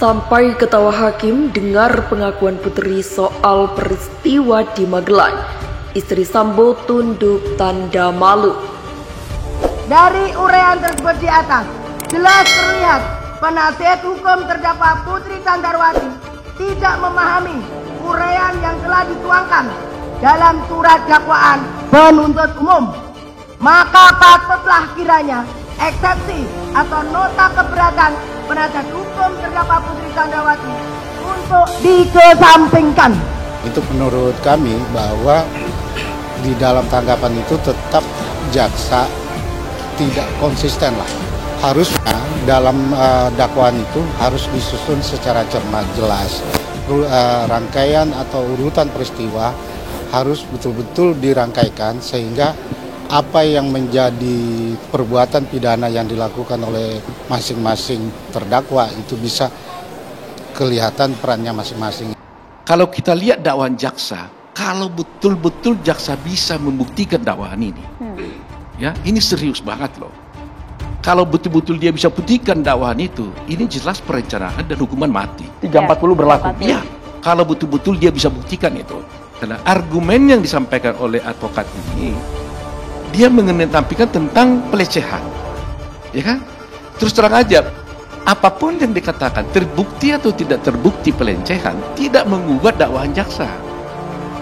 Sampai ketawa hakim dengar pengakuan Putri soal peristiwa di Magelang. Istri Sambo tunduk tanda malu. Dari uraian tersebut di atas, jelas terlihat penasihat hukum terdakwa Putri Candrawati tidak memahami uraian yang telah dituangkan dalam surat dakwaan penuntut umum. Maka patutlah kiranya eksepsi atau nota keberatan penasihat hukum terdakwa Putri Candrawati untuk dikesampingkan. Itu menurut kami bahwa di dalam tanggapan itu tetap jaksa tidak konsisten lah. Harusnya dalam dakwaan itu harus disusun secara cermat, jelas. Rangkaian atau urutan peristiwa harus betul-betul dirangkaikan sehingga apa yang menjadi perbuatan pidana yang dilakukan oleh masing-masing terdakwa itu bisa kelihatan perannya masing-masing. Kalau kita lihat dakwaan jaksa, kalau betul-betul jaksa bisa membuktikan dakwaan ini, ya ini serius banget loh. Kalau betul-betul dia bisa buktikan dakwaan itu, ini jelas perencanaan dan hukuman mati. 340 berlaku. Ya, kalau betul-betul dia bisa buktikan itu. Karena argumen yang disampaikan oleh advokat ini, dia mengenampingkan tentang pelecehan, ya kan? Terus terang aja, apapun yang dikatakan terbukti atau tidak terbukti pelecehan, tidak mengubah dakwaan jaksa.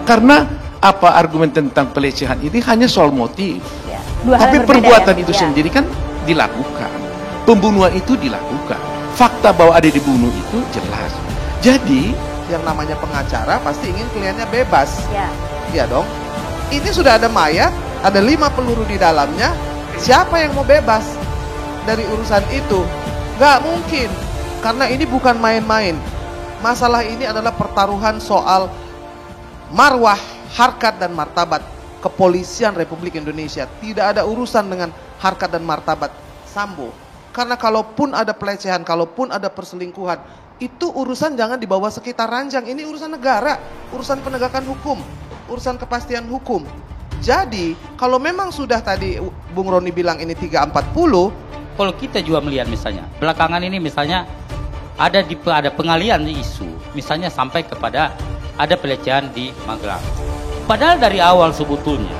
Karena apa argumen tentang pelecehan ini hanya soal motif, tapi perbuatan itu sendiri kan dilakukan, pembunuhan itu dilakukan, fakta bahwa ada dibunuh itu jelas. Jadi yang namanya pengacara pasti ingin kliennya bebas, ya dong. Ini sudah ada mayat, ada 5 peluru di dalamnya. Siapa yang mau bebas dari urusan itu? Gak mungkin, karena ini bukan main-main. Masalah ini adalah pertaruhan soal marwah, harkat dan martabat Kepolisian Republik Indonesia. Tidak ada urusan dengan harkat dan martabat Sambo. Karena kalaupun ada pelecehan, kalaupun ada perselingkuhan, itu urusan jangan dibawa sekitar ranjang. Ini urusan negara, urusan penegakan hukum, urusan kepastian hukum. Jadi kalau memang sudah tadi Bung Roni bilang ini 340, kalau kita juga melihat misalnya belakangan ini misalnya ada pengalian isu, misalnya sampai kepada ada pelecehan di Magelang. Padahal dari awal sebetulnya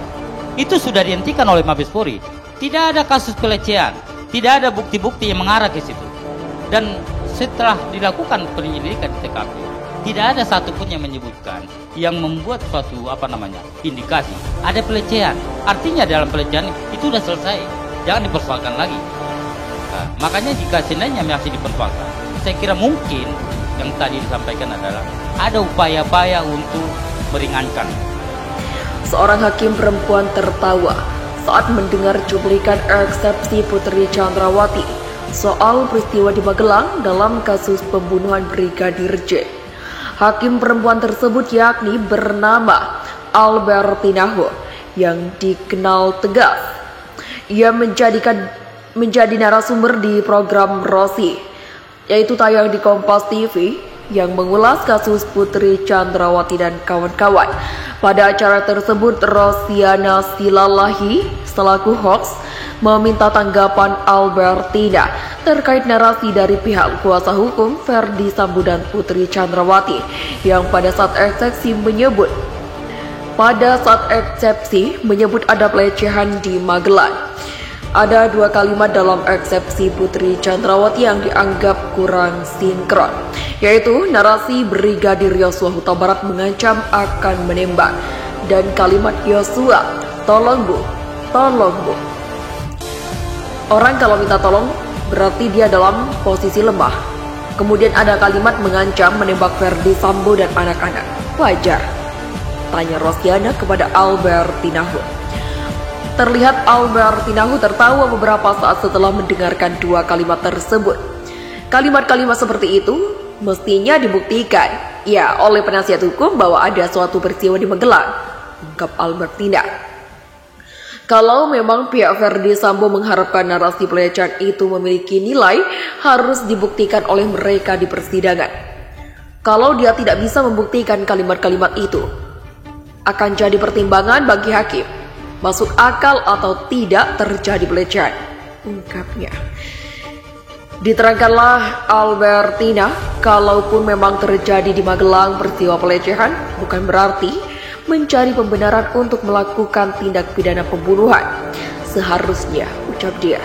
itu sudah dihentikan oleh Mabes Polri. Tidak ada kasus pelecehan, tidak ada bukti-bukti yang mengarah ke situ. Dan setelah dilakukan penyelidikan di TKP, tidak ada satupun yang menyebutkan yang membuat suatu indikasi ada pelecehan. Artinya dalam pelecehan itu sudah selesai, jangan dipersoalkan lagi. Nah, makanya jika seandainya masih dipersoalkan, saya kira mungkin yang tadi disampaikan adalah ada upaya-upaya untuk meringankan. Seorang hakim perempuan tertawa saat mendengar cuplikan eksepsi Putri Candrawati soal peristiwa di Magelang dalam kasus pembunuhan Brigadir J. Hakim perempuan tersebut yakni bernama Albertina Ho yang dikenal tegas. Ia menjadi narasumber di program Rosi, yaitu tayang di Kompas TV yang mengulas kasus Putri Candrawati dan kawan-kawan. Pada acara tersebut, Rosiana Silalahi selaku host meminta tanggapan Albertina terkait narasi dari pihak kuasa hukum Ferdi Sambo dan Putri Candrawati yang pada saat eksepsi menyebut ada pelecehan di Magelang. Ada 2 kalimat dalam eksepsi Putri Candrawati yang dianggap kurang sinkron, yaitu narasi Brigadir Yosua Huta Barat mengancam akan menembak dan kalimat Yosua, tolong bu. Orang kalau minta tolong berarti dia dalam posisi lemah. Kemudian ada kalimat mengancam menembak Ferdi Sambo dan anak-anak. Wajar? Tanya Rosiana kepada Albertina Ho. Terlihat Albertina Ho tertawa beberapa saat setelah mendengarkan 2 kalimat tersebut. Kalimat-kalimat seperti itu mestinya dibuktikan oleh penasihat hukum bahwa ada suatu peristiwa di Magelang, ungkap Albertina. Kalau memang pihak Ferdi Sambo mengharapkan narasi pelecehan itu memiliki nilai, harus dibuktikan oleh mereka di persidangan. Kalau dia tidak bisa membuktikan kalimat-kalimat itu, akan jadi pertimbangan bagi hakim masuk akal atau tidak terjadi pelecehan, ungkapnya. Diterangkanlah Albertina, kalaupun memang terjadi di Magelang peristiwa pelecehan, bukan berarti mencari pembenaran untuk melakukan tindak pidana pembunuhan. Seharusnya, ucap dia,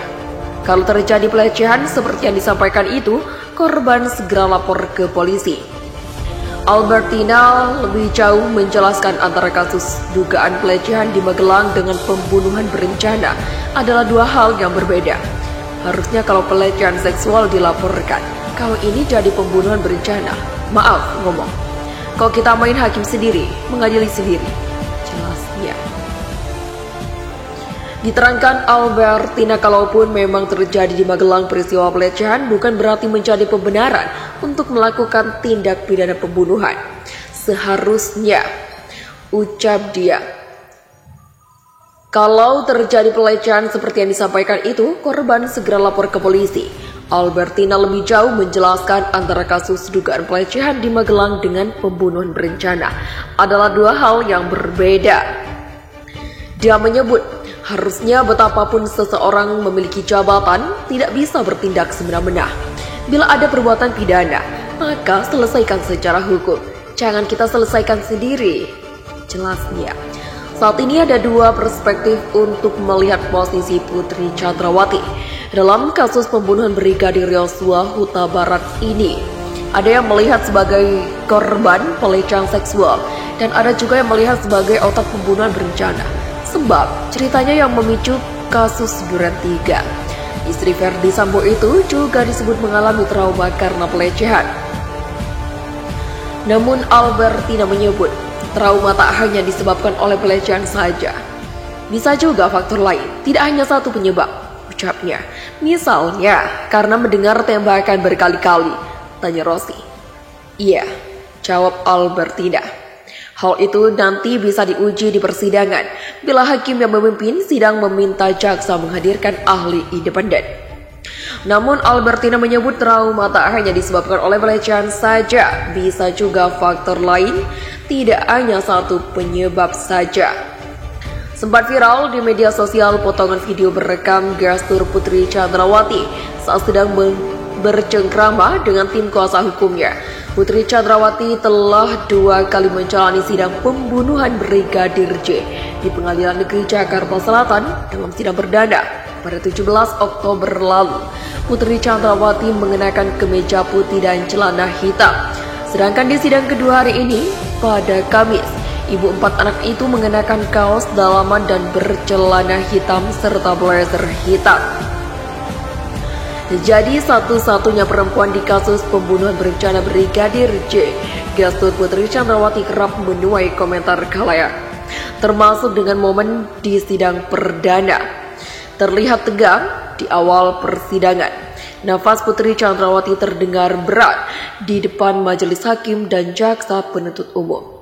kalau terjadi pelecehan seperti yang disampaikan itu, korban segera lapor ke polisi. Albertina lebih jauh menjelaskan antara kasus dugaan pelecehan di Magelang dengan pembunuhan berencana adalah dua hal yang berbeda. Harusnya kalau pelecehan seksual dilaporkan, kalau ini jadi pembunuhan berencana. Maaf ngomong, kalau kita main hakim sendiri, mengadili sendiri. Jelasnya. Diterangkan Albertina, kalaupun memang terjadi di Magelang peristiwa pelecehan, bukan berarti menjadi pembenaran untuk melakukan tindak pidana pembunuhan. Seharusnya, ucap dia, kalau terjadi pelecehan seperti yang disampaikan itu, korban segera lapor ke polisi. Albertina lebih jauh menjelaskan antara kasus dugaan pelecehan di Magelang dengan pembunuhan berencana adalah dua hal yang berbeda. Dia menyebut, harusnya betapapun seseorang memiliki jabatan, tidak bisa bertindak semena-mena. Bila ada perbuatan pidana, maka selesaikan secara hukum. Jangan kita selesaikan sendiri. Jelasnya. Saat ini ada dua perspektif untuk melihat posisi Putri Chandrawati dalam kasus pembunuhan Brigadir Yosua Huta Barat ini. Ada yang melihat sebagai korban pelecehan seksual dan ada juga yang melihat sebagai otak pembunuhan berencana. Sebab ceritanya yang memicu kasus Duren 3. Istri Verdi Sambo itu juga disebut mengalami trauma karena pelecehan. Namun Albertina menyebut, trauma tak hanya disebabkan oleh pelecehan saja. Bisa juga faktor lain, tidak hanya satu penyebab, ucapnya. Misalnya, karena mendengar tembakan berkali-kali, tanya Rosi. Iya, jawab Albertina. Hal itu nanti bisa diuji di persidangan bila hakim yang memimpin sidang meminta jaksa menghadirkan ahli independen. Namun Albertina menyebut trauma tak hanya disebabkan oleh pelecehan saja, bisa juga faktor lain, tidak hanya satu penyebab saja. Sempat viral di media sosial potongan video berekam gestur Putri Chandrawati saat sedang bercengkrama dengan tim kuasa hukumnya. Putri Chandrawati telah 2 kali menjalani sidang pembunuhan Brigadir J di Pengadilan Negeri Jakarta Selatan dalam sidang perdana pada 17 Oktober lalu. Putri Chandrawati mengenakan kemeja putih dan celana hitam. Sedangkan di sidang kedua hari ini, pada Kamis, ibu 4 anak itu mengenakan kaos dalaman dan bercelana hitam serta blazer hitam. Jadi satu-satunya perempuan di kasus pembunuhan berencana Brigadir J, gestur Putri Chandrawati kerap menuai komentar khalayak, termasuk dengan momen di sidang perdana. Terlihat tegang di awal persidangan. Nafas Putri Chandrawati terdengar berat di depan majelis hakim dan jaksa penuntut umum.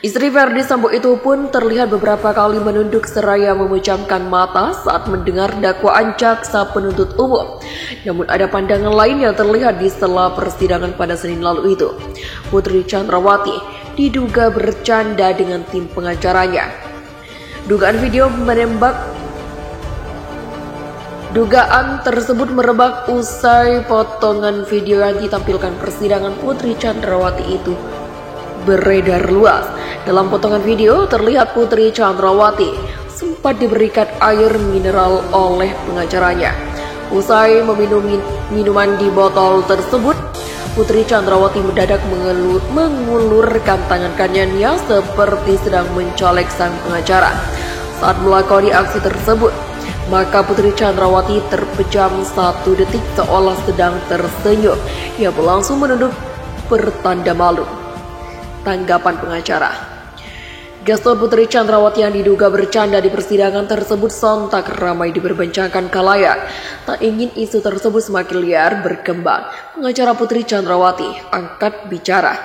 Istri Verdi Sambo itu pun terlihat beberapa kali menunduk seraya memejamkan mata saat mendengar dakwaan jaksa penuntut umum. Namun ada pandangan lain yang terlihat di sela persidangan pada Senin lalu itu. Putri Chandrawati diduga bercanda dengan tim pengacaranya. Dugaan tersebut merebak usai potongan video yang ditampilkan persidangan Putri Chandrawati itu beredar luas. Dalam potongan video terlihat Putri Chandrawati sempat diberikan air mineral oleh pengacaranya. Usai meminum minuman di botol tersebut, Putri Chandrawati mendadak mengulurkan tangan kanannya seperti sedang mencolek sang pengacara. Saat melakoni aksi tersebut, maka Putri Chandrawati terpejam 1 detik seolah sedang tersenyum. Ia langsung menunduk bertanda malu. Tanggapan pengacara. Gestur Putri Chandrawati yang diduga bercanda di persidangan tersebut sontak ramai diperbincangkan khalayak. Tak ingin isu tersebut semakin liar berkembang, pengacara Putri Chandrawati angkat bicara.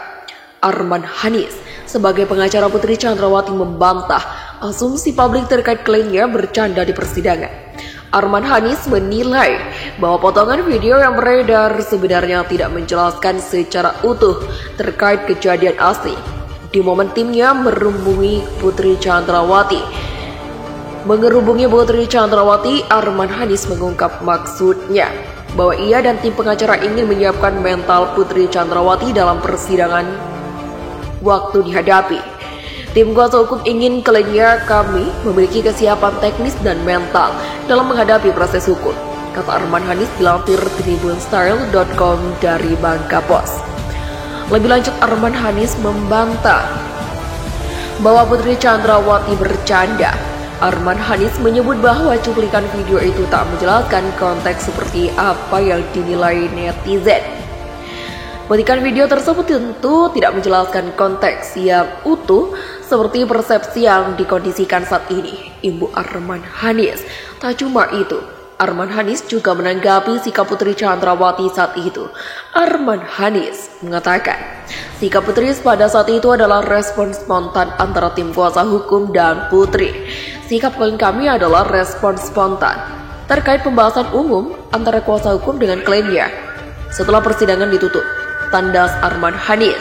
Arman Hanis sebagai pengacara Putri Chandrawati membantah asumsi publik terkait klaimnya bercanda di persidangan. Arman Hanis menilai bahwa potongan video yang beredar sebenarnya tidak menjelaskan secara utuh terkait kejadian asli. Di momen timnya merumbungi Putri Chandrawati, Mengerubungi Putri Chandrawati, Arman Hanis mengungkap maksudnya bahwa ia dan tim pengacara ingin menyiapkan mental Putri Chandrawati dalam persidangan waktu dihadapi. Tim kuasa hukum ingin kliennya kami memiliki kesiapan teknis dan mental dalam menghadapi proses hukum, kata Arman Hanis dilansir tribunstyle.com dari Bangka Pos. Lebih lanjut, Arman Hanis membantah bahwa Putri Chandrawati bercanda. Arman Hanis menyebut bahwa cuplikan video itu tak menjelaskan konteks seperti apa yang dinilai netizen. Petikan video tersebut tentu tidak menjelaskan konteks yang utuh seperti persepsi yang dikondisikan saat ini, Ibu Arman Hanis. Tak cuma itu, Arman Hanis juga menanggapi sikap Putri Chandrawati saat itu. Arman Hanis mengatakan, sikap Putri pada saat itu adalah respon spontan antara tim kuasa hukum dan Putri. Sikap klien kami adalah respon spontan terkait pembahasan umum antara kuasa hukum dengan kliennya setelah persidangan ditutup, tandas Arman Hanis.